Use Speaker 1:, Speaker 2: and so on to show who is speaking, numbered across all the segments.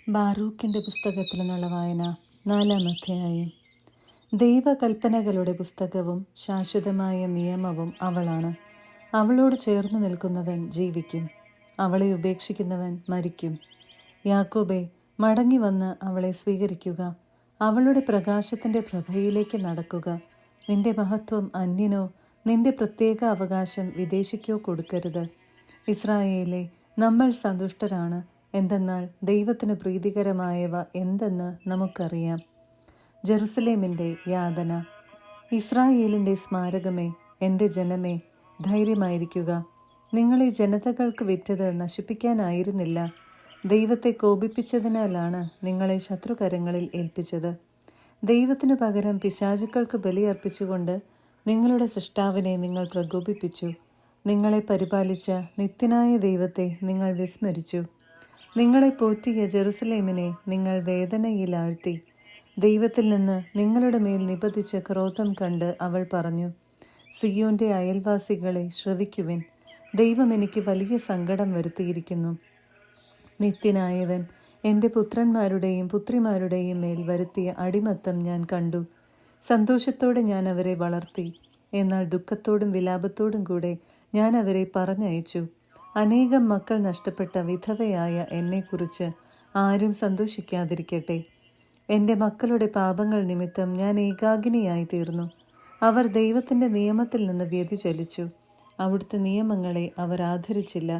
Speaker 1: ബാറൂക്കിൻ്റെ പുസ്തകത്തിൽ നിന്നുള്ള വായന 4-ാം അധ്യായം. ദൈവകൽപ്പനകളുടെ പുസ്തകവും ശാശ്വതമായ നിയമവും അവളാണ്. അവളോട് ചേർന്ന് നിൽക്കുന്നവൻ ജീവിക്കും, അവളെ ഉപേക്ഷിക്കുന്നവൻ മരിക്കും. യാക്കോബേ, മടങ്ങി വന്ന് അവളെ സ്വീകരിക്കുക, അവളുടെ പ്രകാശത്തിൻ്റെ പ്രഭയിലേക്ക് നടക്കുക. നിന്റെ മഹത്വം അന്യനോ നിന്റെ പ്രത്യേക അവകാശം വിദേശിക്കോ കൊടുക്കരുത്. ഇസ്രായേലേ, നമ്മൾ സന്തുഷ്ടരാണ്, എന്തെന്നാൽ ദൈവത്തിന് പ്രീതികരമായവ എന്തെന്ന് നമുക്കറിയാം. ജെറുസലേമിൻ്റെ യാതന. ഇസ്രായേലിൻ്റെ സ്മാരകമേ, എൻ്റെ ജനമേ, ധൈര്യമായിരിക്കുക. നിങ്ങളെ ജനതകൾക്ക് വിറ്റത് നശിപ്പിക്കാനായിരുന്നില്ല, ദൈവത്തെ കോപിപ്പിച്ചതിനാലാണ് നിങ്ങളെ ശത്രുകരങ്ങളിൽ ഏൽപ്പിച്ചത്. ദൈവത്തിനു പകരം പിശാചുക്കൾക്ക് ബലിയർപ്പിച്ചുകൊണ്ട് നിങ്ങളുടെ സൃഷ്ടാവിനെ നിങ്ങൾ പ്രകോപിപ്പിച്ചു. നിങ്ങളെ പരിപാലിച്ച നിത്യനായ ദൈവത്തെ നിങ്ങൾ വിസ്മരിച്ചു. നിങ്ങളെ പോറ്റിയ ജെറുസലേമിനെ നിങ്ങൾ വേദനയിലാഴ്ത്തി. ദൈവത്തിൽ നിന്ന് നിങ്ങളുടെ മേൽ നിപതിച്ച ക്രോധം കണ്ട് അവൾ പറഞ്ഞു, സിയോന്റെ അയൽവാസികളെ ശ്രവിക്കുവിൻ, ദൈവം എനിക്ക് വലിയ സങ്കടം വരുത്തിയിരിക്കുന്നു. നിത്യനായവൻ എൻ്റെ പുത്രന്മാരുടെയും പുത്രിമാരുടെയും മേൽ വരുത്തിയ അടിമത്തം ഞാൻ കണ്ടു. സന്തോഷത്തോടെ ഞാൻ അവരെ വളർത്തി, എന്നാൽ ദുഃഖത്തോടും വിലാപത്തോടും കൂടെ ഞാൻ അവരെ പറഞ്ഞയച്ചു. അനേകം മക്കൾ നഷ്ടപ്പെട്ട വിധവയായ എന്നെക്കുറിച്ച് ആരും സന്തോഷിക്കാതിരിക്കട്ടെ. എൻ്റെ മക്കളുടെ പാപങ്ങൾ നിമിത്തം ഞാൻ ഏകാകിനിയായി തീർന്നു. അവർ ദൈവത്തിൻ്റെ നിയമത്തിൽ നിന്ന് വ്യതിചലിച്ചു, അവിടുത്തെ നിയമങ്ങളെ അവർ ആദരിച്ചില്ല.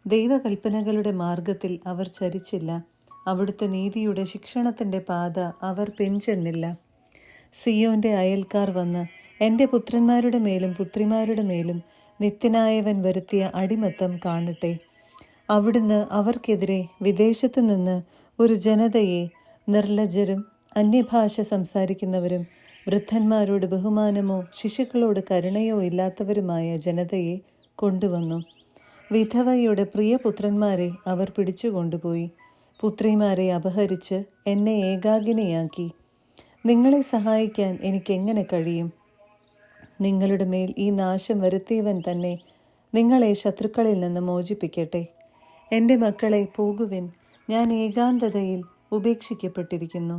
Speaker 1: ദൈവകൽപ്പനകളുടെ മാർഗത്തിൽ അവർ ചരിച്ചില്ല, അവിടുത്തെ നീതിയുടെ ശിക്ഷണത്തിൻ്റെ പാത അവർ പിൻചെന്നില്ല. സിയോന്റെ അയൽക്കാർ വന്ന് എൻ്റെ പുത്രന്മാരുടെ മേലും പുത്രിമാരുടെ മേലും നിത്യനായവൻ വരുത്തിയ അടിമത്തം കാണട്ടെ. അവിടുന്ന് അവർക്കെതിരെ വിദേശത്തു നിന്ന് ഒരു ജനതയെ, നിർലജ്ജരും അന്യഭാഷ സംസാരിക്കുന്നവരും വൃദ്ധന്മാരോട് ബഹുമാനമോ ശിശുക്കളോട് കരുണയോ ഇല്ലാത്തവരുമായ ജനതയെ കൊണ്ടുവന്നു. വിധവയുടെ പ്രിയപുത്രന്മാരെ അവർ പിടിച്ചുകൊണ്ടുപോയി, പുത്രിമാരെ അപഹരിച്ച് എന്നെ ഏകാകിനിയാക്കി. നിങ്ങളെ സഹായിക്കാൻ എനിക്കെങ്ങനെ കഴിയും? നിങ്ങളുടെ മേൽ ഈ നാശം വരുത്തിയവൻ തന്നെ നിങ്ങളെ ശത്രുക്കളിൽ നിന്ന് മോചിപ്പിക്കട്ടെ. എൻ്റെ മക്കളെ, പോകുവിൻ, ഞാൻ ഏകാന്തതയിൽ ഉപേക്ഷിക്കപ്പെട്ടിരിക്കുന്നു.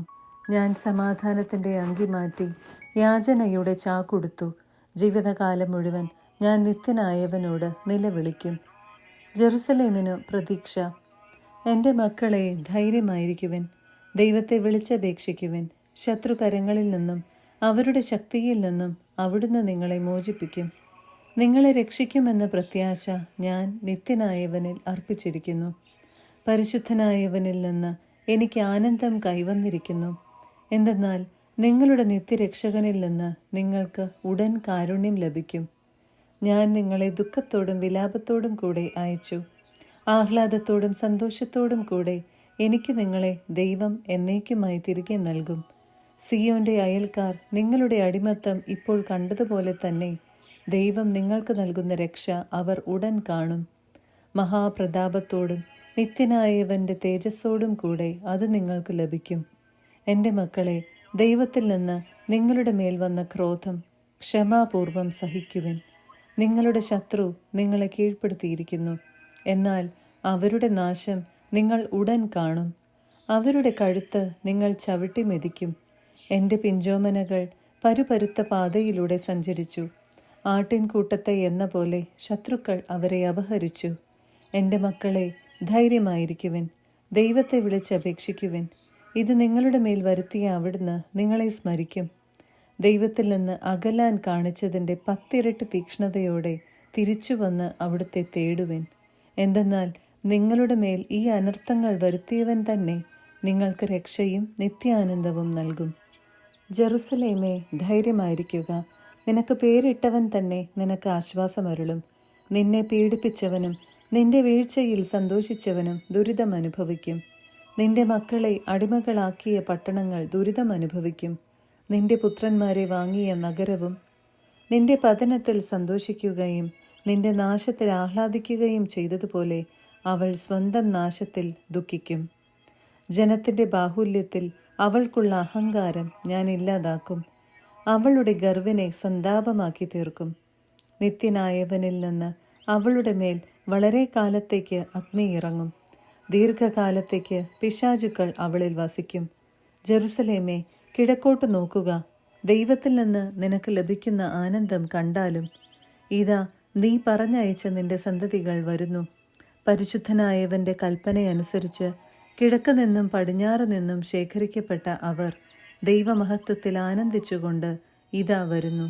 Speaker 1: ഞാൻ സമാധാനത്തിൻ്റെ അങ്കി മാറ്റി യാചനയുടെ ചാക്കുടുത്തു. ജീവിതകാലം മുഴുവൻ ഞാൻ നിത്യനായവനോട് നിലവിളിക്കും. ജെറുസലേമിനു പ്രതീക്ഷ. എൻ്റെ മക്കളെ, ധൈര്യമായിരിക്കുവിൻ, ദൈവത്തെ വിളിച്ചപേക്ഷിക്കുവിൻ. ശത്രുകരങ്ങളിൽ നിന്നും അവരുടെ ശക്തിയിൽ നിന്നും അവിടുന്ന് നിങ്ങളെ മോചിപ്പിക്കും. നിങ്ങളെ രക്ഷിക്കുമെന്ന പ്രത്യാശ ഞാൻ നിത്യനായവനിൽ അർപ്പിച്ചിരിക്കുന്നു. പരിശുദ്ധനായവനിൽ നിന്ന് എനിക്ക് ആനന്ദം കൈവന്നിരിക്കുന്നു. എന്തെന്നാൽ നിങ്ങളുടെ നിത്യരക്ഷകനിൽ നിന്ന് നിങ്ങൾക്ക് ഉടൻ കാരുണ്യം ലഭിക്കും. ഞാൻ നിങ്ങളെ ദുഃഖത്തോടും വിലാപത്തോടും കൂടെ അയച്ചു. ആഹ്ലാദത്തോടും സന്തോഷത്തോടും കൂടെ എനിക്ക് നിങ്ങളെ ദൈവം എന്നേക്കുമായി തിരികെ നൽകും. സിയോന്റെ അയൽക്കാർ നിങ്ങളുടെ അടിമത്തം ഇപ്പോൾ കണ്ടതുപോലെ തന്നെ ദൈവം നിങ്ങൾക്ക് നൽകുന്ന രക്ഷ അവർ ഉടൻ കാണും. മഹാപ്രതാപത്തോടും നിത്യനായവൻ്റെ തേജസ്സോടും കൂടെ അത് നിങ്ങൾക്ക് ലഭിക്കും. എൻ്റെ മക്കളെ, ദൈവത്തിൽ നിന്ന് നിങ്ങളുടെ മേൽ വന്ന ക്രോധം ക്ഷമാപൂർവം സഹിക്കുവിൻ. നിങ്ങളുടെ ശത്രു നിങ്ങളെ കീഴ്പ്പെടുത്തിയിരിക്കുന്നു, എന്നാൽ അവരുടെ നാശം നിങ്ങൾ ഉടൻ കാണും. അവരുടെ കഴുത്ത് നിങ്ങൾ ചവിട്ടി മെതിക്കും. എൻ്റെ പിഞ്ചോമനകൾ പരുപരുത്ത പാതയിലൂടെ സഞ്ചരിച്ചു. ആട്ടിൻകൂട്ടത്തെ എന്ന പോലെ ശത്രുക്കൾ അവരെ അപഹരിച്ചു. എൻ്റെ മക്കളെ, ധൈര്യമായിരിക്കുവിൻ, ദൈവത്തെ വിളിച്ചപേക്ഷിക്കുവിൻ. ഇത് നിങ്ങളുടെ മേൽ വരുത്തിയ അവിടുന്ന് നിങ്ങളെ സ്മരിക്കും. ദൈവത്തിൽ നിന്ന് അകലാൻ കാണിച്ചതിൻ്റെ 10 ഇരട്ടി തീക്ഷ്ണതയോടെ തിരിച്ചു വന്ന് അവിടുത്തെ തേടുവിൻ. എന്തെന്നാൽ നിങ്ങളുടെ മേൽ ഈ അനർത്ഥങ്ങൾ വരുത്തിയവൻ തന്നെ നിങ്ങൾക്ക് രക്ഷയും നിത്യാനന്ദവും നൽകും. ജെറുസലേമേ, ധൈര്യമായിരിക്കുക, നിനക്ക് പേരിട്ടവൻ തന്നെ നിനക്ക് ആശ്വാസമരുളും. നിന്നെ പീഡിപ്പിച്ചവനും നിന്റെ വീഴ്ചയിൽ സന്തോഷിച്ചവനും ദുരിതം അനുഭവിക്കും. നിന്റെ മക്കളെ അടിമകളാക്കിയ പട്ടണങ്ങൾ ദുരിതം അനുഭവിക്കും. നിന്റെ പുത്രന്മാരെ വാങ്ങിയ നഗരവും നിന്റെ പതനത്തിൽ സന്തോഷിക്കുകയും നിന്റെ നാശത്തിൽ ആഹ്ലാദിക്കുകയും ചെയ്തതുപോലെ അവൾ സ്വന്തം നാശത്തിൽ ദുഃഖിക്കും. ജനത്തിൻ്റെ ബാഹുല്യത്തിൽ അവൾക്കുള്ള അഹങ്കാരം ഞാൻ ഇല്ലാതാക്കും. അവളുടെ ഗർവിനെ സന്താപമാക്കി തീർക്കും. നിത്യനായവനിൽ നിന്ന് അവളുടെ മേൽ വളരെ കാലത്തേക്ക് അഗ്നി ഇറങ്ങും. ദീർഘകാലത്തേക്ക് പിശാചുക്കൾ അവളിൽ വസിക്കും. ജെറുസലേമേ, കിഴക്കോട്ട് നോക്കുക. ദൈവത്തിൽ നിന്ന് നിനക്ക് ലഭിക്കുന്ന ആനന്ദം കണ്ടാലും. ഇതാ, നീ പറഞ്ഞയച്ച നിന്റെ സന്തതികൾ വരുന്നു. പരിശുദ്ധനായവന്റെ കൽപ്പനയനുസരിച്ച് കിഴക്ക് നിന്നും പടിഞ്ഞാറ് നിന്നും ശേഖരിക്കപ്പെട്ട അവർ ദൈവമഹത്വത്തിൽ ആനന്ദിച്ചുകൊണ്ട് ഇതാ വരുന്നു.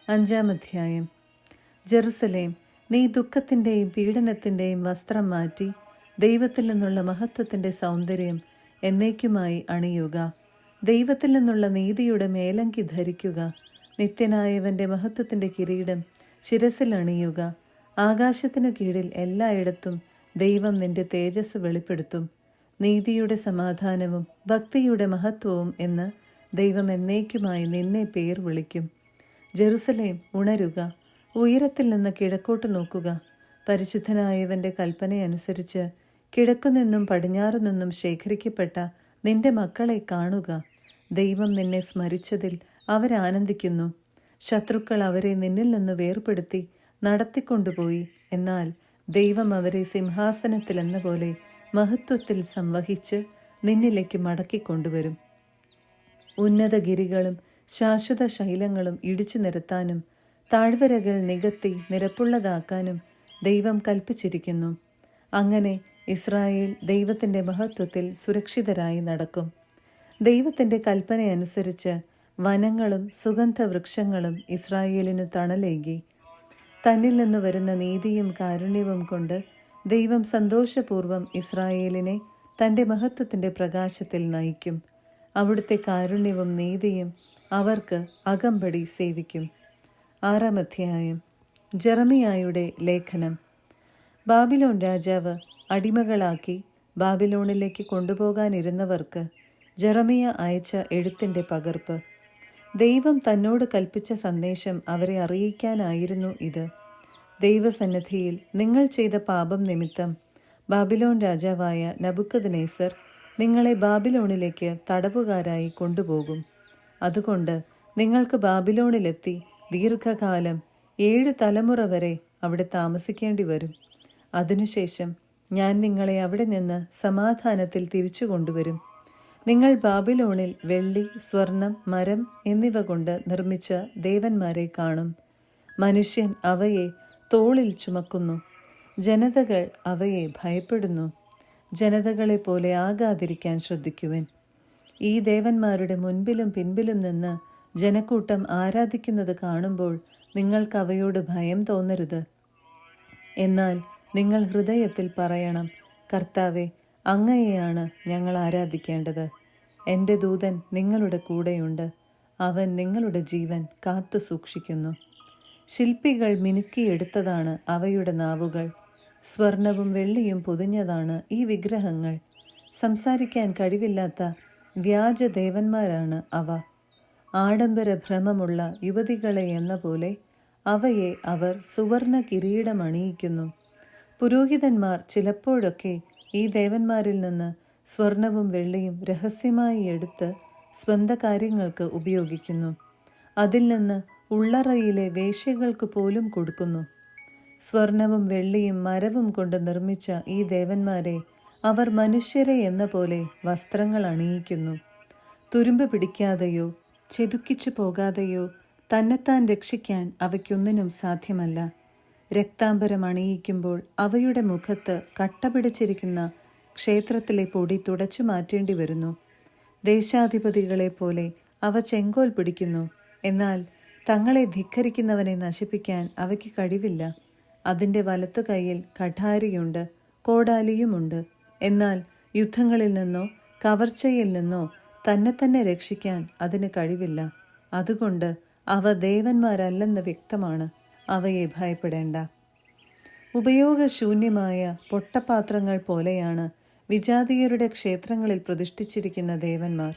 Speaker 1: 5-ാം അധ്യായം. ജെറുസലേം, നീ ദുഃഖത്തിൻ്റെയും പീഡനത്തിൻ്റെയും വസ്ത്രം മാറ്റി ദൈവത്തിൽ നിന്നുള്ള മഹത്വത്തിൻ്റെ സൗന്ദര്യം എന്നേക്കുമായി അണിയുക. ദൈവത്തിൽ നിന്നുള്ള നീതിയുടെ മേലങ്കി ധരിക്കുക. നിത്യനായവന്റെ മഹത്വത്തിൻ്റെ കിരീടം ശിരസിൽ അണിയുക. ആകാശത്തിനു കീഴിൽ എല്ലായിടത്തും ദൈവം നിന്റെ തേജസ് വെളിപ്പെടുത്തും. നീതിയുടെ സമാധാനവും ഭക്തിയുടെ മഹത്വവും എന്ന് ദൈവം എന്നേക്കുമായി നിന്നെ പേർ വിളിക്കും. ജെറുസലേം, ഉണരുക. ഉയരത്തിൽ നിന്ന് കിഴക്കോട്ട് നോക്കുക. പരിശുദ്ധനായവന്റെ കൽപ്പനയനുസരിച്ച് കിഴക്കുനിന്നും പടിഞ്ഞാറു നിന്നും ശേഖരിക്കപ്പെട്ട നിന്റെ മക്കളെ കാണുക. ദൈവം നിന്നെ സ്മരിച്ചതിൽ അവരാനന്ദിക്കുന്നു. ശത്രുക്കൾ അവരെ നിന്നിൽ നിന്ന് വേർപെടുത്തി നടത്തിക്കൊണ്ടുപോയി. എന്നാൽ ദൈവം അവരെ സിംഹാസനത്തിലെന്ന പോലെ മഹത്വത്തിൽ സംവഹിച്ച് നിന്നിലേക്ക് മടക്കിക്കൊണ്ടുവരും. ഉന്നതഗിരികളും ശാശ്വത ശൈലങ്ങളും ഇടിച്ചു നിരത്താനും താഴ്വരകൾ നികത്തി നിരപ്പുള്ളതാക്കാനും ദൈവം കൽപ്പിച്ചിരിക്കുന്നു. അങ്ങനെ ഇസ്രായേൽ ദൈവത്തിൻ്റെ മഹത്വത്തിൽ സുരക്ഷിതരായി നടക്കും. ദൈവത്തിൻ്റെ കൽപ്പനയനുസരിച്ച് വനങ്ങളും സുഗന്ധവൃക്ഷങ്ങളും ഇസ്രായേലിനു തണലേകി. തന്നിൽ നിന്ന് വരുന്ന നീതിയും കാരുണ്യവും കൊണ്ട് ദൈവം സന്തോഷപൂർവ്വം ഇസ്രായേലിനെ തൻ്റെ മഹത്വത്തിൻ്റെ പ്രകാശത്തിൽ നയിക്കും. അവിടുത്തെ കാരുണ്യവും നീതിയും അവർക്ക് അകമ്പടി സേവിക്കും. 6-ാം അധ്യായം. ജെറമിയായുടെ ലേഖനം. ബാബിലോൺ രാജാവ് അടിമകളാക്കി ബാബിലോണിലേക്ക് കൊണ്ടുപോകാനിരുന്നവർക്ക് ജെറമിയ അയച്ച എഴുത്തിൻ്റെ പകർപ്പ്. ദൈവം തന്നോട് കൽപ്പിച്ച സന്ദേശം അവരെ അറിയിക്കാനായിരുന്നു ഇത്. ദൈവസന്നിധിയിൽ നിങ്ങൾ ചെയ്ത പാപം നിമിത്തം ബാബിലോൺ രാജാവായ നബുക്കദ്നേസർ നിങ്ങളെ ബാബിലോണിലേക്ക് തടവുകാരായി കൊണ്ടുപോകും. അതുകൊണ്ട് നിങ്ങൾക്ക് ബാബിലോണിലെത്തി ദീർഘകാലം 7 തലമുറ വരെ അവിടെ താമസിക്കേണ്ടി വരും. അതിനുശേഷം ഞാൻ നിങ്ങളെ അവിടെ നിന്ന് സമാധാനത്തിൽ തിരിച്ചു കൊണ്ടുവരും. നിങ്ങൾ ബാബിലോണിൽ വെള്ളി, സ്വർണം, മരം എന്നിവ കൊണ്ട് നിർമ്മിച്ച ദേവന്മാരെ കാണും. മനുഷ്യൻ അവയെ തോളിൽ ചുമക്കുന്നു. ജനതകൾ അവയെ ഭയപ്പെടുന്നു. ജനതകളെപ്പോലെ ആകാതിരിക്കാൻ ശ്രദ്ധിക്കുവിൻ. ഈ ദേവന്മാരുടെ മുൻപിലും പിൻപിലും നിന്ന് ജനക്കൂട്ടം ആരാധിക്കുന്നത് കാണുമ്പോൾ നിങ്ങൾക്ക് അവയോട് ഭയം തോന്നരുത്. എന്നാൽ നിങ്ങൾ ഹൃദയത്തിൽ പറയണം, കർത്താവെ, അങ്ങയെയാണ് ഞങ്ങൾ ആരാധിക്കേണ്ടത്. എൻ്റെ ദൂതൻ നിങ്ങളുടെ കൂടെയുണ്ട്. അവൻ നിങ്ങളുടെ ജീവൻ കാത്തു സൂക്ഷിക്കുന്നു. ശില്പികൾ മിനുക്കിയെടുത്തതാണ് അവയുടെ നാവുകൾ. സ്വർണവും വെള്ളിയും പൊതിഞ്ഞതാണ് ഈ വിഗ്രഹങ്ങൾ. സംസാരിക്കാൻ കഴിവില്ലാത്ത വ്യാജദേവന്മാരാണ് അവ. ആഡംബര ഭ്രമമുള്ള യുവതികളെ എന്ന പോലെ അവയെ അവർ സുവർണ കിരീടമണിയിക്കുന്നു. പുരോഹിതന്മാർ ചിലപ്പോഴൊക്കെ ഈ ദേവന്മാരിൽ നിന്ന് സ്വർണവും വെള്ളിയും രഹസ്യമായി എടുത്ത് സ്വന്തം കാര്യങ്ങൾക്ക് ഉപയോഗിക്കുന്നു. അതിൽ നിന്ന് ഉള്ളറയിലെ വേശ്യകൾക്ക് പോലും കൊടുക്കുന്നു. സ്വർണവും വെള്ളിയും മരവും കൊണ്ട് നിർമ്മിച്ച ഈ ദേവന്മാരെ അവർ മനുഷ്യരെ എന്ന പോലെ വസ്ത്രങ്ങൾ അണിയിക്കുന്നു. തുരുമ്പ് പിടിക്കാതെയോ ചെതുക്കിച്ചു പോകാതെയോ തന്നെത്താൻ രക്ഷിക്കാൻ അവയ്ക്കൊന്നിനും സാധ്യമല്ല. രക്താംബരം അണിയിക്കുമ്പോൾ അവയുടെ മുഖത്ത് കട്ട പിടിച്ചിരിക്കുന്ന ക്ഷേത്രത്തിലെ പൊടി തുടച്ചു മാറ്റേണ്ടി വരുന്നു. ദേശാധിപതികളെ പോലെ അവ ചെങ്കോൽ പിടിക്കുന്നു. എന്നാൽ തങ്ങളെ ധിക്കരിക്കുന്നവനെ നശിപ്പിക്കാൻ അവയ്ക്ക് കഴിവില്ല. അതിൻ്റെ വലത്തു കൈയിൽ കഠാരിയുണ്ട്, കോടാലിയുമുണ്ട്. എന്നാൽ യുദ്ധങ്ങളിൽ നിന്നോ കവർച്ചയിൽ നിന്നോ തന്നെ രക്ഷിക്കാൻ അതിന് കഴിവില്ല. അതുകൊണ്ട് അവ ദേവന്മാരല്ലെന്ന് വ്യക്തമാണ്. അവയെ ഭയപ്പെടേണ്ട. ഉപയോഗശൂന്യമായ പൊട്ടപാത്രങ്ങൾ പോലെയാണ് വിജാതീയരുടെ ക്ഷേത്രങ്ങളിൽ പ്രതിഷ്ഠിച്ചിരിക്കുന്ന ദേവന്മാർ.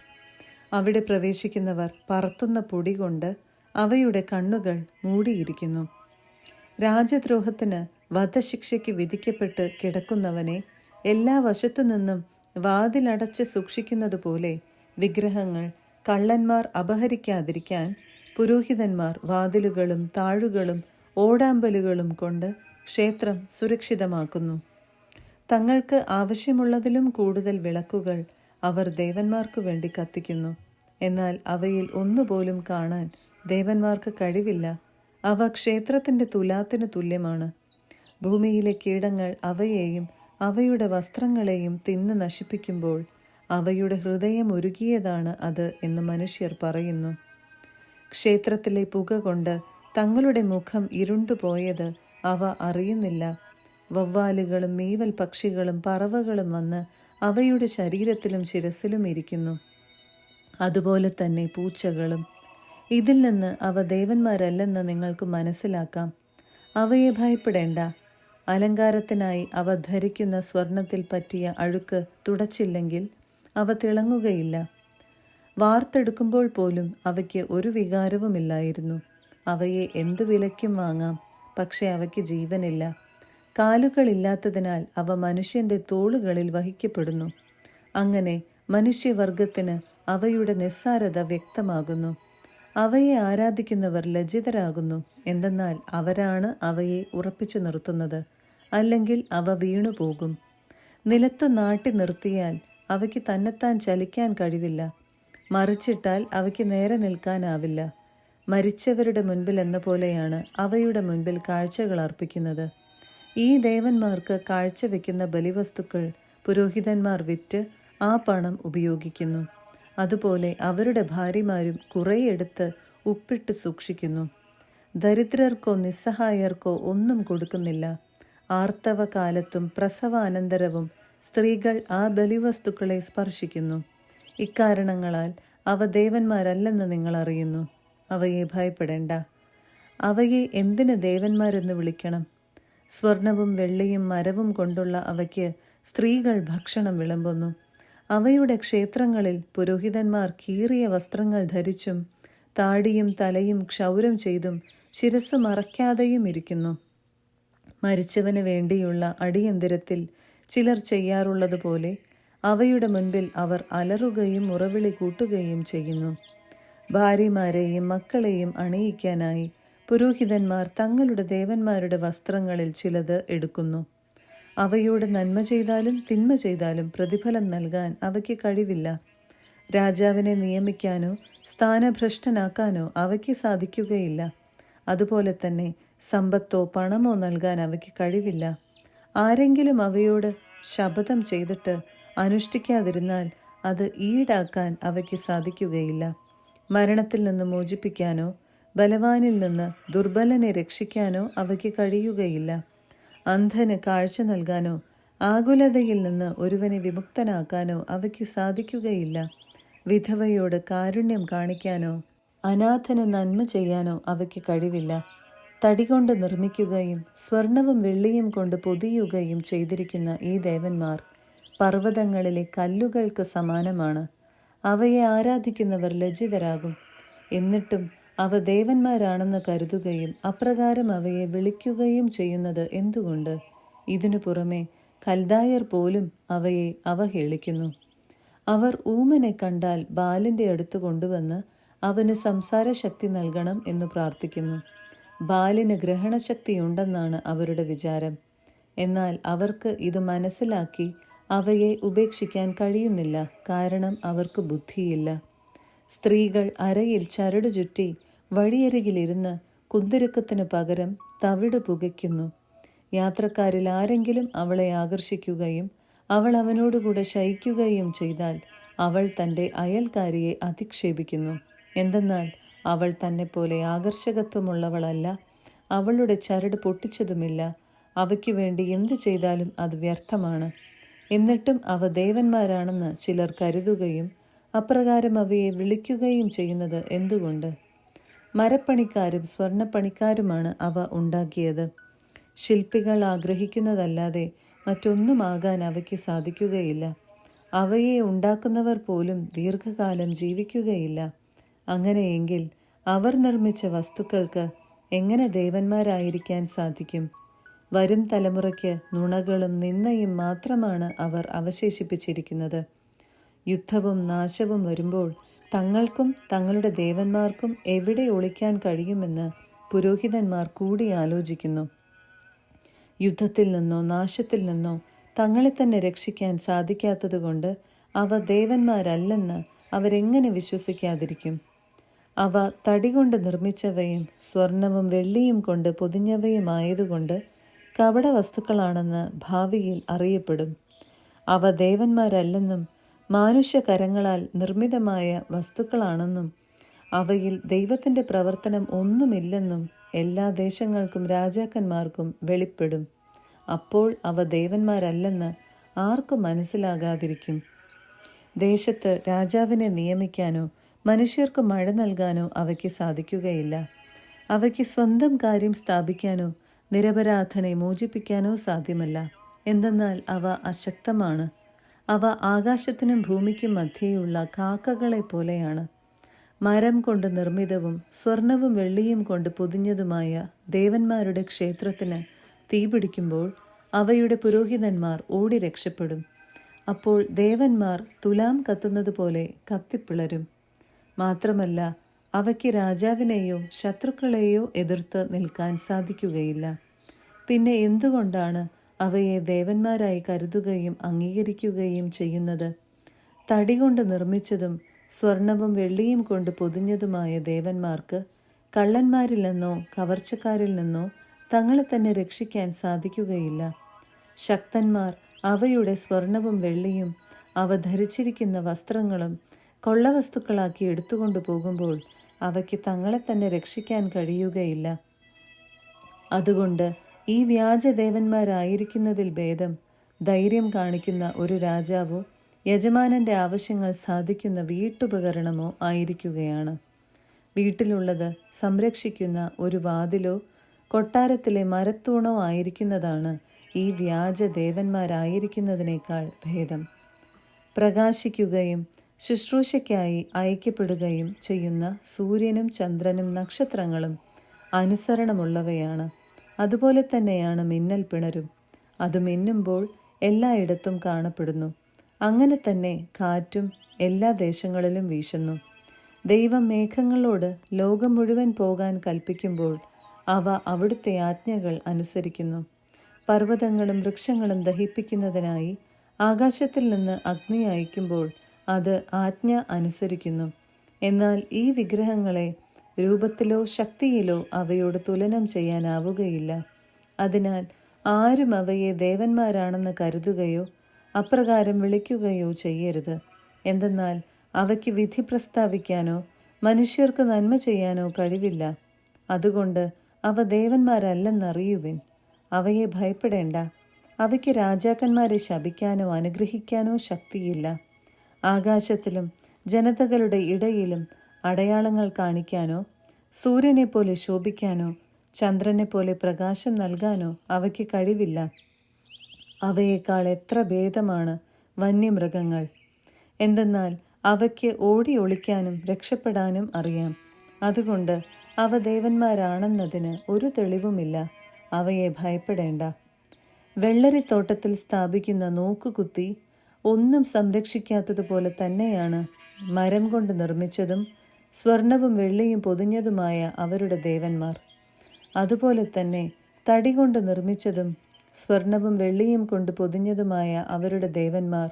Speaker 1: അവിടെ പ്രവേശിക്കുന്നവർ പറത്തുന്ന പൊടി കൊണ്ട് അവയുടെ കണ്ണുകൾ മൂടിയിരിക്കുന്നു. രാജദ്രോഹത്തിന് വധശിക്ഷയ്ക്ക് വിധിക്കപ്പെട്ട് കിടക്കുന്നവനെ എല്ലാ വശത്തു നിന്നും വാതിലടച്ച് സൂക്ഷിക്കുന്നതുപോലെ വിഗ്രഹങ്ങൾ കള്ളന്മാർ അപഹരിക്കാതിരിക്കാൻ പുരോഹിതന്മാർ വാതിലുകളും താഴുകളും ഓടാമ്പലുകളും കൊണ്ട് ക്ഷേത്രം സുരക്ഷിതമാക്കുന്നു. തങ്ങൾക്ക് ആവശ്യമുള്ളതിലും കൂടുതൽ വിളക്കുകൾ അവർ ദേവന്മാർക്കു വേണ്ടി കത്തിക്കുന്നു. എന്നാൽ അവയിൽ ഒന്നുപോലും കാണാൻ ദേവന്മാർക്ക് കഴിവില്ല. അവ ക്ഷേത്രത്തിൻ്റെ തുലാത്തിനു തുല്യമാണ്. ഭൂമിയിലെ കീടങ്ങൾ അവയെയും അവയുടെ വസ്ത്രങ്ങളെയും തിന്ന് നശിപ്പിക്കുമ്പോൾ അവയുടെ ഹൃദയം ഉരുകിയതാണ് അത് എന്ന് മനുഷ്യർ പറയുന്നു. ക്ഷേത്രത്തിലെ പുക കൊണ്ട് തങ്ങളുടെ മുഖം ഇരുണ്ടുപോയത് അവ അറിയുന്നില്ല. വവ്വാലുകളും മീവൽ പക്ഷികളും പറവകളും വന്ന് അവയുടെ ശരീരത്തിലും ശിരസിലും ഇരിക്കുന്നു. അതുപോലെ തന്നെ പൂച്ചകളും. ഇതിൽ നിന്ന് അവ ദേവന്മാരല്ലെന്ന് നിങ്ങൾക്ക് മനസ്സിലാക്കാം. അവയെ ഭയപ്പെടേണ്ട. അലങ്കാരത്തിനായി അവ ധരിക്കുന്ന സ്വർണത്തിൽ പറ്റിയ അഴുക്ക് തുടച്ചില്ലെങ്കിൽ അവ തിളങ്ങുകയില്ല. വാർത്തെടുക്കുമ്പോൾ പോലും അവയ്ക്ക് ഒരു വികാരവുമില്ലായിരുന്നു. അവയെ എന്തു വിലയ്ക്കും വാങ്ങാം, പക്ഷെ അവയ്ക്ക് ജീവനില്ല. കാലുകളില്ലാത്തതിനാൽ അവ മനുഷ്യന്റെ തോളുകളിൽ വഹിക്കപ്പെടുന്നു. അങ്ങനെ മനുഷ്യവർഗത്തിന് അവയുടെ നിസ്സാരത വ്യക്തമാകുന്നു. അവയെ ആരാധിക്കുന്നവർ ലജ്ജിതരാകുന്നു. എന്തെന്നാൽ അവരാണ് അവയെ ഉറപ്പിച്ചു നിർത്തുന്നത്. അല്ലെങ്കിൽ അവ വീണുപോകും. നിലത്തു നാട്ടി നിർത്തിയാൽ അവയ്ക്ക് തന്നെത്താൻ ചലിക്കാൻ കഴിവില്ല. മറിച്ചിട്ടാൽ അവയ്ക്ക് നേരെ നിൽക്കാനാവില്ല. മരിച്ചവരുടെ മുൻപിൽ എന്ന പോലെയാണ് അവയുടെ മുൻപിൽ കാഴ്ചകൾ അർപ്പിക്കുന്നത്. ഈ ദേവന്മാർക്ക് കാഴ്ചവെക്കുന്ന ബലിവസ്തുക്കൾ പുരോഹിതന്മാർ വിറ്റ് ആ പണം ഉപയോഗിക്കുന്നു. അതുപോലെ അവരുടെ ഭാര്യമാരും കുറേയെടുത്ത് ഉപ്പിട്ട് സൂക്ഷിക്കുന്നു. ദരിദ്രർക്കോ നിസ്സഹായർക്കോ ഒന്നും കൊടുക്കുന്നില്ല. ആർത്തവ കാലത്തും പ്രസവാനന്തരവും സ്ത്രീകൾ ആ ബലിവസ്തുക്കളെ സ്പർശിക്കുന്നു. ഇക്കാരണങ്ങളാൽ അവ ദേവന്മാരല്ലെന്ന് നിങ്ങൾ അറിയുന്നു. അവയെ ഭയപ്പെടേണ്ട. അവയെ എന്തിന് ദേവന്മാരെന്ന് വിളിക്കണം? സ്വർണവും വെള്ളിയും മരവും കൊണ്ടുള്ള അവയ്ക്ക് സ്ത്രീകൾ ഭക്ഷണം വിളമ്പുന്നു. അവയുടെ ക്ഷേത്രങ്ങളിൽ പുരോഹിതന്മാർ കീറിയ വസ്ത്രങ്ങൾ ധരിച്ചും താടിയും തലയും ക്ഷൗരം ചെയ്തും ശിരസ് മറയ്ക്കാതെയും ഇരിക്കുന്നു. മരിച്ചവന് വേണ്ടിയുള്ള അടിയന്തിരത്തിൽ ചിലർ ചെയ്യാറുള്ളതുപോലെ അവയുടെ മുൻപിൽ അവർ അലറുകയും മുറവിളി കൂട്ടുകയും ചെയ്യുന്നു. ഭാര്യമാരെയും മക്കളെയും അണിയിക്കാനായി പുരോഹിതന്മാർ തങ്ങളുടെ ദേവന്മാരുടെ വസ്ത്രങ്ങളിൽ ചിലത് എടുക്കുന്നു. അവയോട് നന്മ ചെയ്താലും തിന്മ ചെയ്താലും പ്രതിഫലം നൽകാൻ അവയ്ക്ക് കഴിവില്ല. രാജാവിനെ നിയമിക്കാനോ സ്ഥാനഭ്രഷ്ടനാക്കാനോ അവയ്ക്ക് സാധിക്കുകയില്ല. അതുപോലെ തന്നെ സമ്പത്തോ പണമോ നൽകാൻ അവയ്ക്ക് കഴിവില്ല. ആരെങ്കിലും അവയോട് ശപഥം ചെയ്തിട്ട് അനുഷ്ഠിക്കാതിരുന്നാൽ അത് ഈടാക്കാൻ അവയ്ക്ക് സാധിക്കുകയില്ല. മരണത്തിൽ നിന്ന് മോചിപ്പിക്കാനോ ബലവാനിൽ നിന്ന് ദുർബലനെ രക്ഷിക്കാനോ അവയ്ക്ക് കഴിയുകയില്ല. അന്ധന് കാഴ്ച നൽകാനോ ആകുലതയിൽ നിന്ന് ഒരുവനെ വിമുക്തനാക്കാനോ അവയ്ക്ക് സാധിക്കുകയില്ല. വിധവയോട് കാരുണ്യം കാണിക്കാനോ അനാഥന് നന്മ ചെയ്യാനോ അവയ്ക്ക് കഴിവില്ല. തടികൊണ്ട് നിർമ്മിക്കുകയും സ്വർണവും വെള്ളിയും കൊണ്ട് പൊതിയുകയും ചെയ്തിരിക്കുന്ന ഈ ദേവന്മാർ പർവ്വതങ്ങളിലെ കല്ലുകൾക്ക് സമാനമാണ്. അവയെ ആരാധിക്കുന്നവർ ലജ്ജിതരാകും. എന്നിട്ടും അവ ദേവന്മാരാണെന്ന് കരുതുകയും അപ്രകാരം അവയെ വിളിക്കുകയും ചെയ്യുന്നത് എന്തുകൊണ്ട്? ഇതിനു പുറമെ കൽദായർ പോലും അവയെ അവഹേളിക്കുന്നു. അവർ ഊമനെ കണ്ടാൽ ബാലിൻ്റെ അടുത്ത് കൊണ്ടുവന്ന് അവന് സംസാരശക്തി നൽകണം എന്ന് പ്രാർത്ഥിക്കുന്നു. ബാലിന് ഗ്രഹണശക്തിയുണ്ടെന്നാണ് അവരുടെ വിചാരം. എന്നാൽ അവർക്ക് ഇത് മനസ്സിലാക്കി അവയെ ഉപേക്ഷിക്കാൻ കഴിയുന്നില്ല. കാരണം അവർക്ക് ബുദ്ധിയില്ല. സ്ത്രീകൾ അരയിൽ ചരട് ചുറ്റി വഴിയരികിലിരുന്ന് കുന്തിരുക്കത്തിന് പകരം തവിട് പുകയ്ക്കുന്നു. യാത്രക്കാരിൽ ആരെങ്കിലും അവളെ ആകർഷിക്കുകയും അവൾ അവനോടുകൂടെ ശയിക്കുകയും ചെയ്താൽ അവൾ തൻ്റെ അയൽക്കാരിയെ അധിക്ഷേപിക്കുന്നു. എന്തെന്നാൽ അവൾ തന്നെപ്പോലെ ആകർഷകത്വമുള്ളവളല്ല. അവളുടെ ചരട് പൊട്ടിച്ചതുമില്ല. അവയ്ക്ക് വേണ്ടി എന്തു ചെയ്താലും അത് വ്യർത്ഥമാണ്. എന്നിട്ടും അവ ദേവന്മാരാണെന്ന് ചിലർ കരുതുകയും അപ്രകാരം അവയെ വിളിക്കുകയും ചെയ്യുന്നത് എന്തുകൊണ്ട്? മരപ്പണിക്കാരും സ്വർണ്ണപ്പണിക്കാരുമാണ് അവ ഉണ്ടാക്കിയത്. ശില്പികൾ ആഗ്രഹിക്കുന്നതല്ലാതെ മറ്റൊന്നുമാകാൻ അവയ്ക്ക് സാധിക്കുകയില്ല. അവയെ ഉണ്ടാക്കുന്നവർ പോലും ദീർഘകാലം ജീവിക്കുകയില്ല. അങ്ങനെയെങ്കിൽ അവർ നിർമ്മിച്ച വസ്തുക്കൾക്ക് എങ്ങനെ ദേവന്മാരായിരിക്കാൻ സാധിക്കും? വരും തലമുറയ്ക്ക് നുണകളും നിന്ദയും മാത്രമാണ് അവർ അവശേഷിപ്പിച്ചിരിക്കുന്നത്. യുദ്ധവും നാശവും വരുമ്പോൾ തങ്ങൾക്കും തങ്ങളുടെ ദേവന്മാർക്കും എവിടെ ഒളിക്കാൻ കഴിയുമെന്ന് പുരോഹിതന്മാർ കൂടി ആലോചിക്കുന്നു. യുദ്ധത്തിൽ നിന്നോ നാശത്തിൽ നിന്നോ തങ്ങളെ തന്നെ രക്ഷിക്കാൻ സാധിക്കാത്തതുകൊണ്ട് അവ ദേവന്മാരല്ലെന്ന് അവരെങ്ങനെ വിശ്വസിക്കാതിരിക്കും? അവ തടികൊണ്ട് നിർമ്മിച്ചവയും സ്വർണവും വെള്ളിയും കൊണ്ട് പൊതിഞ്ഞവയുമായതുകൊണ്ട് കപട വസ്തുക്കളാണെന്ന് ഭാവിയിൽ അറിയപ്പെടും. അവ ദേവന്മാരല്ലെന്നും മാനുഷ്യകരങ്ങളാൽ നിർമ്മിതമായ വസ്തുക്കളാണെന്നും അവയിൽ ദൈവത്തിൻ്റെ പ്രവർത്തനം ഒന്നുമില്ലെന്നും എല്ലാ ദേശങ്ങൾക്കും രാജാക്കന്മാർക്കും വെളിപ്പെടും. അപ്പോൾ അവ ദേവന്മാരല്ലെന്ന് ആർക്കും മനസ്സിലാകാതിരിക്കും. ദേശത്ത് രാജാവിനെ നിയമിക്കാനോ മനുഷ്യർക്ക് മഴ നൽകാനോ അവയ്ക്ക് സാധിക്കുകയില്ല. അവയ്ക്ക് സ്വന്തം കാര്യം സ്ഥാപിക്കാനോ നിരപരാധനെ മോചിപ്പിക്കാനോ സാധ്യമല്ല. എന്തെന്നാൽ അവ അശക്തമാണ്. അവ ആകാശത്തിനും ഭൂമിക്കും മധ്യേയുള്ള കാക്കകളെ പോലെയാണ്. മരം കൊണ്ട് നിർമ്മിതവും സ്വർണവും വെള്ളിയും കൊണ്ട് പൊതിഞ്ഞതുമായ ദേവന്മാരുടെ ക്ഷേത്രത്തിന് തീപിടിക്കുമ്പോൾ അവയുടെ പുരോഹിതന്മാർ ഓടി രക്ഷപ്പെടും. അപ്പോൾ ദേവന്മാർ തുലാം കത്തുന്നത് പോലെ കത്തിപ്പിളരും. മാത്രമല്ല, അവയ്ക്ക് രാജാവിനെയോ ശത്രുക്കളെയോ എതിർത്ത് നിൽക്കാൻ സാധിക്കുകയില്ല. പിന്നെ എന്തുകൊണ്ടാണ് അവയെ ദേവന്മാരായി കരുതുകയും അംഗീകരിക്കുകയും ചെയ്യുന്നത്? തടി കൊണ്ട് നിർമ്മിച്ചതും സ്വർണവും വെള്ളിയും കൊണ്ട് പൊതിഞ്ഞതുമായ ദേവന്മാർക്ക് കള്ളന്മാരിൽ നിന്നോ കവർച്ചക്കാരിൽ നിന്നോ തങ്ങളെ തന്നെ രക്ഷിക്കാൻ സാധിക്കുകയില്ല. ശക്തന്മാർ അവയുടെ സ്വർണവും വെള്ളിയും അവ ധരിച്ചിരിക്കുന്ന വസ്ത്രങ്ങളും കൊള്ളവസ്തുക്കളാക്കി എടുത്തുകൊണ്ടു പോകുമ്പോൾ അവയ്ക്ക് തങ്ങളെ തന്നെ രക്ഷിക്കാൻ കഴിയുകയില്ല. അതുകൊണ്ട് ഈ വ്യാജദേവന്മാരായിരിക്കുന്നതിൽ ഭേദം ധൈര്യം കാണിക്കുന്ന ഒരു രാജാവോ യജമാനന്റെ ആവശ്യങ്ങൾ സാധിക്കുന്ന വീട്ടുപകരണമോ ആയിരിക്കുകയാണ്. വീട്ടിലുള്ളത് സംരക്ഷിക്കുന്ന ഒരു വാതിലോ കൊട്ടാരത്തിലെ മരത്തൂണോ ആയിരിക്കുന്നതാണ് ഈ വ്യാജദേവന്മാരായിരിക്കുന്നതിനേക്കാൾ ഭേദം. പ്രകാശിക്കുകയും ശുശ്രൂഷയ്ക്കായി അയക്കപ്പെടുകയും ചെയ്യുന്ന സൂര്യനും ചന്ദ്രനും നക്ഷത്രങ്ങളും അനുസരണമുള്ളവയാണ്. അതുപോലെ തന്നെയാണ് മിന്നൽ പിണരും. അത് മിന്നുമ്പോൾ എല്ലായിടത്തും കാണപ്പെടുന്നു. അങ്ങനെ തന്നെ കാറ്റും എല്ലാ ദേശങ്ങളിലും വീശുന്നു. ദൈവം മേഘങ്ങളോട് ലോകം മുഴുവൻ പോകാൻ കൽപ്പിക്കുമ്പോൾ അവ അവിടുത്തെ ആജ്ഞകൾ അനുസരിക്കുന്നു. പർവ്വതങ്ങളും വൃക്ഷങ്ങളും ദഹിപ്പിക്കുന്നതിനായി ആകാശത്തിൽ നിന്ന് അഗ്നി അയക്കുമ്പോൾ അത് ആജ്ഞ അനുസരിക്കുന്നു. എന്നാൽ ഈ വിഗ്രഹങ്ങളെ രൂപത്തിലോ ശക്തിയിലോ അവയോട് തുലനം ചെയ്യാനാവുകയില്ല. അതിനാൽ ആരും അവയെ ദേവന്മാരാണെന്ന് കരുതുകയോ അപ്രകാരം വിളിക്കുകയോ ചെയ്യരുത്. എന്തെന്നാൽ അവയ്ക്ക് വിധി പ്രസ്താവിക്കാനോ മനുഷ്യർക്ക് നന്മ ചെയ്യാനോ കഴിവില്ല. അതുകൊണ്ട് അവ ദേവന്മാരല്ലെന്നറിയുവിൻ. അവയെ ഭയപ്പെടേണ്ട. അവയ്ക്ക് രാജാക്കന്മാരെ ശപിക്കാനോ അനുഗ്രഹിക്കാനോ ശക്തിയില്ല. ആകാശത്തിലും ജനതകളുടെ ഇടയിലും അടയാളങ്ങൾ കാണിക്കാനോ സൂര്യനെ പോലെ ശോഭിക്കാനോ ചന്ദ്രനെ പോലെ പ്രകാശം നൽകാനോ അവയ്ക്ക് കഴിവില്ല. അവയേക്കാൾ എത്ര ഭേദമാണ് വന്യമൃഗങ്ങൾ! എന്തെന്നാൽ അവയ്ക്ക് ഓടി ഒളിക്കാനും രക്ഷപ്പെടാനും അറിയാം. അതുകൊണ്ട് അവ ദേവന്മാരാണെന്നതിന് ഒരു തെളിവുമില്ല. അവയെ ഭയപ്പെടേണ്ട. വെള്ളരിത്തോട്ടത്തിൽ സ്ഥാപിക്കുന്ന നോക്കുകുത്തി ഒന്നും സംരക്ഷിക്കാത്തതുപോലെ തന്നെയാണ് മരം കൊണ്ട് നിർമ്മിച്ചതും സ്വർണവും വെള്ളിയും പൊതിഞ്ഞതുമായ അവരുടെ ദേവന്മാർ. അതുപോലെ തന്നെ തടി കൊണ്ട് നിർമ്മിച്ചതും സ്വർണവും വെള്ളിയും കൊണ്ട് പൊതിഞ്ഞതുമായ അവരുടെ ദേവന്മാർ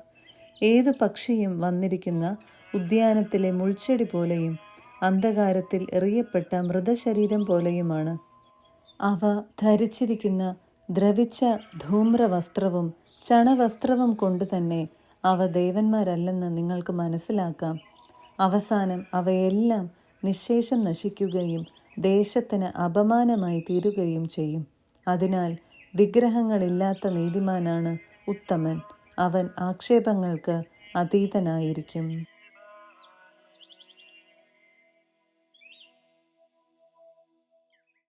Speaker 1: ഏതു പക്ഷിയും വന്നിരിക്കുന്ന ഉദ്യാനത്തിലെ മുൾച്ചെടി പോലെയും അന്ധകാരത്തിൽ എറിയപ്പെട്ട മൃതശരീരം പോലെയുമാണ്. അവ ധരിച്ചിരിക്കുന്ന ദ്രവിച്ച ധൂമ്രവസ്ത്രവും ചണവസ്ത്രവും കൊണ്ട് തന്നെ അവ ദേവന്മാരല്ലെന്ന് നിങ്ങൾക്ക് മനസ്സിലാക്കാം. അവസാനം അവയെല്ലാം നിശേഷം നശിക്കുകയും ദേശത്തിന് അപമാനമായി തീരുകയും ചെയ്യും. അതിനാൽ വിഗ്രഹങ്ങളില്ലാത്ത നീതിമാനാണ് ഉത്തമൻ. അവൻ ആക്ഷേപങ്ങൾക്ക് അതീതനായിരിക്കും.